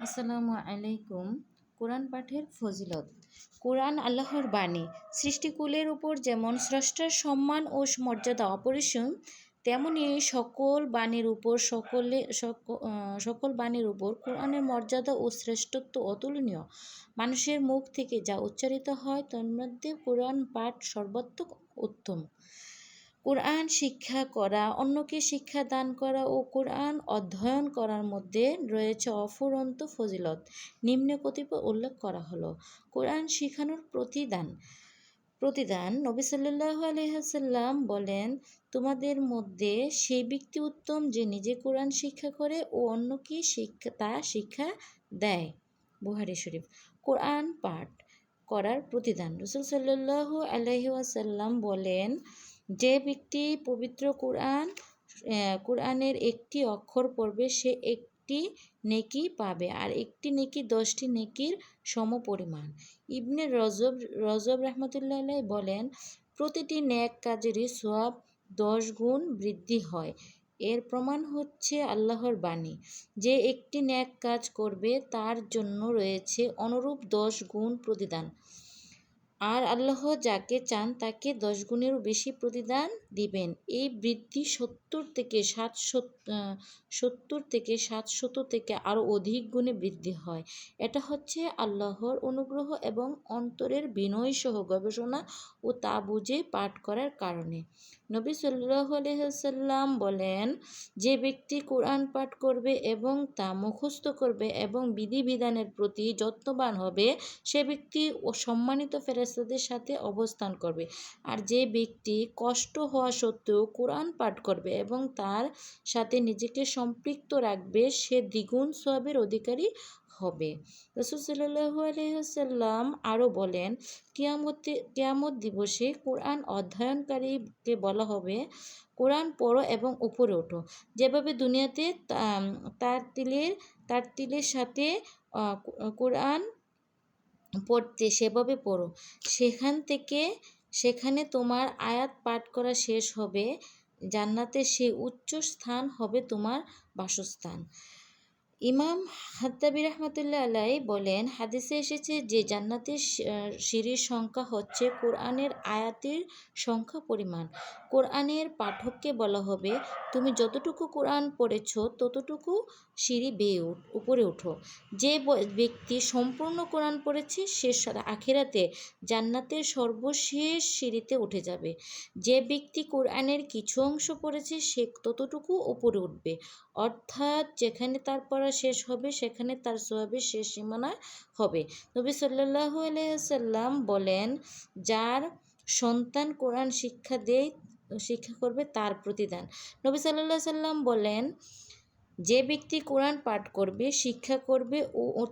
আসসালামু আলাইকুম। কোরআন পাঠের ফজিলত। কোরআন আল্লাহর বাণী। সৃষ্টিকুলের উপর যেমন স্রষ্টার সম্মান ও মর্যাদা অপরিসীম, তেমনি সকল বাণীর উপর কোরআনের মর্যাদা ও শ্রেষ্ঠত্ব অতুলনীয়। মানুষের মুখ থেকে যা উচ্চারিত হয় তন্মধ্যে কোরআন পাঠ সর্বাত্মক উত্তম। কোরআন শিক্ষা করা, অন্যকে শিক্ষা দান করা ও কোরআন অধ্যয়ন করার মধ্যে রয়েছে অফুরন্ত ফজিলত। নিম্নে কতিপয় উল্লেখ করা হলো। কোরআন শিখানোর প্রতিদান নবী সাল্লাল্লাহু আলাইহি ওয়াসাল্লাম বলেন, তোমাদের মধ্যে সেই ব্যক্তি উত্তম যে নিজে কোরআন শিক্ষা করে ও অন্যকে তা শিক্ষা দেয়। বুখারী শরীফ। কোরআন পাঠ করার প্রতিদান। রাসূল সাল্লাল্লাহু আলাইহি ওয়াসাল্লাম বলেন, যে ব্যক্তি পবিত্র কোরআনের একটি অক্ষর পড়বে সে একটি নেকি পাবে, আর একটি নেকি 10টি নেকির সমপরিমাণ। ইবনে রজব রাহমাতুল্লাহ আলাইহি বলেন, প্রতিটি নেক কাজেরই সওয়াব 10 গুণ বৃদ্ধি হয়। এর প্রমাণ হচ্ছে আল্লাহর বাণী। যে একটি নেক কাজ করবে তার জন্য রয়েছে অনুরূপ 10 গুণ প্রতিদান। আর আল্লাহ যাকে চান তাকে 10 গুণেরও বেশি প্রতিদান দিবেন। এই বৃদ্ধি 70 থেকে 700 থেকে আরও অধিক গুণে বৃদ্ধি হয়। এটা হচ্ছে আল্লাহর অনুগ্রহ এবং অন্তরের বিনয় সহ গবেষণা ও তা বুঝে পাঠ করার কারণে। নবী সাল্লাল্লাহু আলাইহি ওয়াসাল্লাম বলেন, যে ব্যক্তি কোরআন পাঠ করবে এবং তা মুখস্থ করবে এবং বিধিবিধানের প্রতি যত্নবান হবে সে ব্যক্তি সম্মানিত ফেরেশতাদের সাথে অবস্থান করবে। আর যে ব্যক্তি কষ্ট হওয়া সত্ত্বেও কোরআন পাঠ করবে এবং তার সাথে নিজেকে সম্পৃক্ত রাখবে সে দ্বিগুণ সওয়াবের অধিকারী হবে। রাসূল সাল্লাল্লাহু আলাইহি ওয়াসাল্লাম আরও বলেন, কিয়ামত দিবসে কোরআন অধ্যয়নকারীকে বলা হবে, কোরআন পড়ো এবং উপরে ওঠো। যেভাবে দুনিয়াতে তারতিলের সাথে কোরআন পড়তে সেভাবে পড়ো। সেখানে তোমার আয়াত পাঠ করা শেষ হবে, জান্নাতে সেই উচ্চ স্থান হবে তোমার বাসস্থান। ইমাম খাত্তাবী রাহমাতুল্লাহ আলাইহি বলেন, হাদিসে এসেছে যে জান্নাতের সিঁড়ির সংখ্যা হচ্ছে কোরআনের আয়াতের সংখ্যা পরিমাণ। কোরআনের পাঠককে বলা হবে, তুমি যতটুকু কোরআন পড়েছ ততটুকু সিঁড়ি বেয়ে উপরে ওঠো। যে ব্যক্তি সম্পূর্ণ কোরআন পড়েছে সে আখিরাতে জান্নাতের সর্বশেষ সিঁড়িতে উঠে যাবে। যে ব্যক্তি কোরআনের কিছু অংশ পড়েছে সে ততটুকু উপরে উঠবে, অর্থাৎ যেখানে তার পড়া শেষ হবে সেখানে তার সওয়াবের শেষ সীমানা হবে। নবী সাল্লাল্লাহু আলাইহি ওয়াসাল্লাম বলেন, যার সন্তান কোরআন শিক্ষা করবে তার প্রতিদান। নবী সাল্লাল্লাহু আলাইহি ওয়াসাল্লাম বলেন, যে ব্যক্তি কোরআন পাঠ করবে, শিক্ষা করবে ও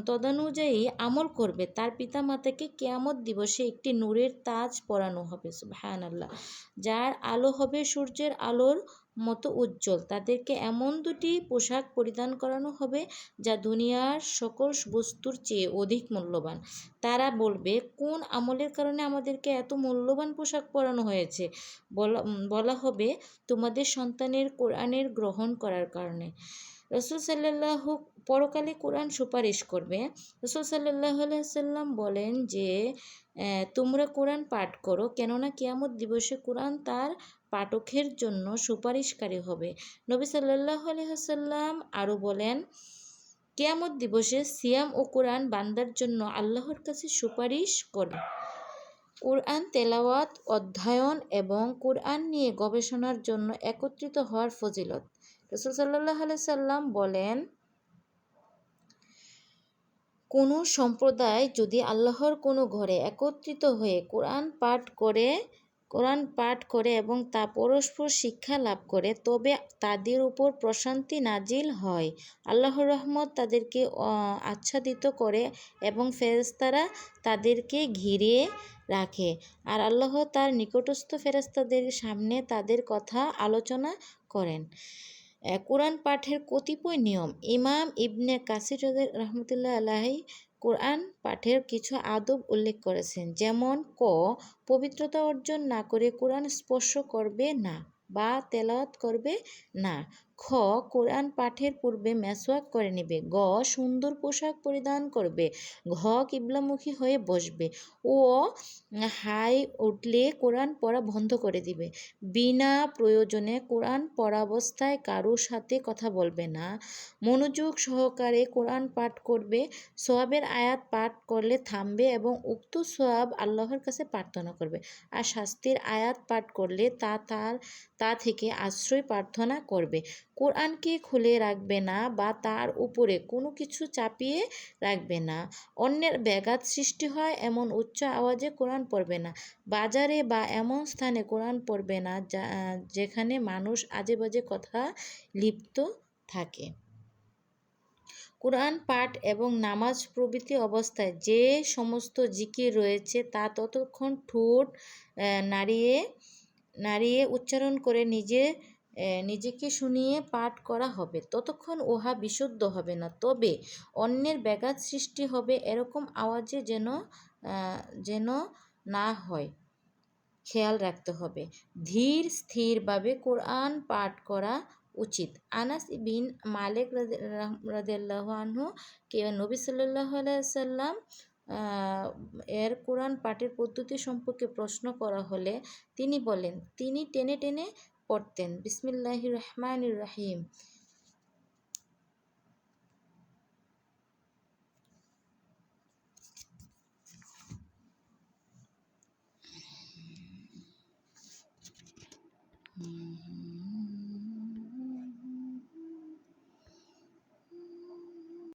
তদানুযায়ী আমল করবে তার পিতামাতাকে কিয়ামত দিবসে একটি নূরের তাজ পরানো হবে। সুবহানাল্লাহ। যার আলো হবে সূর্যের আলোর মতো উজ্জ্বল। তাদেরকে এমন দুটি পোশাক পরিধান করানো হবে যা দুনিয়ার সকল বস্তুর চেয়ে অধিক মূল্যবান। তারা বলবে, কোন আমলের কারণে আমাদেরকে এত মূল্যবান পোশাক পরানো হয়েছে? বলা হবে, তোমাদের সন্তানের কোরআনের গ্রহণ করার কারণে। পরকালে কোরআন সুপারিশ করবে। রাসূল সাল্লাল্লাহু আলাইহি ওয়াসাল্লাম বলেন যে, তোমরা কোরআন পাঠ করো, কেননা কিয়ামত দিবসে কোরআন তার পাঠকের জন্য সুপারিশকারী হবে। নবী সাল্লাল্লাহু আলাইহি ওয়াসাল্লাম আরও বলেন, কিয়ামত দিবসে সিয়াম ও কোরআন বান্দার জন্য আল্লাহর কাছে সুপারিশ করে। কোরআন তেলাওয়াত, অধ্যয়ন এবং কোরআন নিয়ে গবেষণার জন্য একত্রিত হওয়ার ফজিলত। রাসূল সাল্লাল্লাহু আলাইহি ওয়াসাল্লাম বলেন, কোনো সম্প্রদায় যদি আল্লাহর কোনো ঘরে একত্রিত হয়ে কোরআন পাঠ করে এবং তা পরস্পর শিক্ষা লাভ করে, তবে তাদের উপর প্রশান্তি নাজিল হয়, আল্লাহর রহমত তাদেরকে আচ্ছাদিত করে এবং ফেরেশতারা তাদেরকে ঘিরে রাখে, আর আল্লাহ তার নিকটস্থ ফেরেশতাদের সামনে তাদের কথা আলোচনা করেন। কোরআন পাঠের কতিপয় নিয়ম। ইমাম ইবনে কাসির রাহমাতুল্লাহ আলাইহি কোরআন পাঠের কিছু আদব উল্লেখ করেছেন, যেমন পবিত্রতা অর্জন না করে কোরআন স্পর্শ করবে না বা তেলাওয়াত করবে না। খ কোরআন পাঠের পূর্বে মেসওয়াক করে নেবে। গ সুন্দর পোশাক পরিধান করবে। ঘ কিবলামুখী হয়ে বসবে। ও হাই উঠলে কোরআন পড়া বন্ধ করে দিবে। বিনা প্রয়োজনে কোরআন পড়াবস্থায় কারোর সাথে কথা বলবে না। মনোযোগ সহকারে কোরআন পাঠ করবে। সোয়াবের আয়াত পাঠ করলে থামবে এবং উক্ত সোয়াব আল্লাহর কাছে প্রার্থনা করবে। আর শাস্তির আয়াত পাঠ করলে তা থেকে আশ্রয় প্রার্থনা করবে। কোরআনকে খুলে রাখবে না বা তার উপরে কোনো কিছু চাপিয়ে রাখবে না। অন্যের ব্যাঘাত সৃষ্টি হয় এমন উচ্চ আওয়াজে কোরআন পড়বে না। বাজারে বা এমন স্থানে কোরআন পড়বে না যেখানে মানুষ আজেবাজে কথা লিপ্ত থাকে। কোরআন পাঠ এবং নামাজ প্রভৃতি অবস্থায় যে সমস্ত জিকির রয়েছে তা ততক্ষণ ঠোঁট নাড়িয়ে নাড়িয়ে উচ্চারণ করে নিজেকে শুনিয়ে পাঠ করা হবে, ততক্ষণ উহা বিশুদ্ধ হবে না। তবে অন্যের ব্যাঘাত সৃষ্টি হবে এরকম আওয়াজে যেন না হয়, খেয়াল রাখতে হবে। ধীর স্থিরভাবে কোরআন পাঠ করা উচিত। আনাস বিন মালিক রাদিয়াল্লাহু আনহু কে নবী সাল্লাল্লাহু আলাইহি সাল্লাম এর কোরআন পাঠের পদ্ধতি সম্পর্কে প্রশ্ন করা হলে তিনি বলেন, তিনি টেনে টেনে পড়তেন, বিসমিল্লাহির রহমানির রহিম।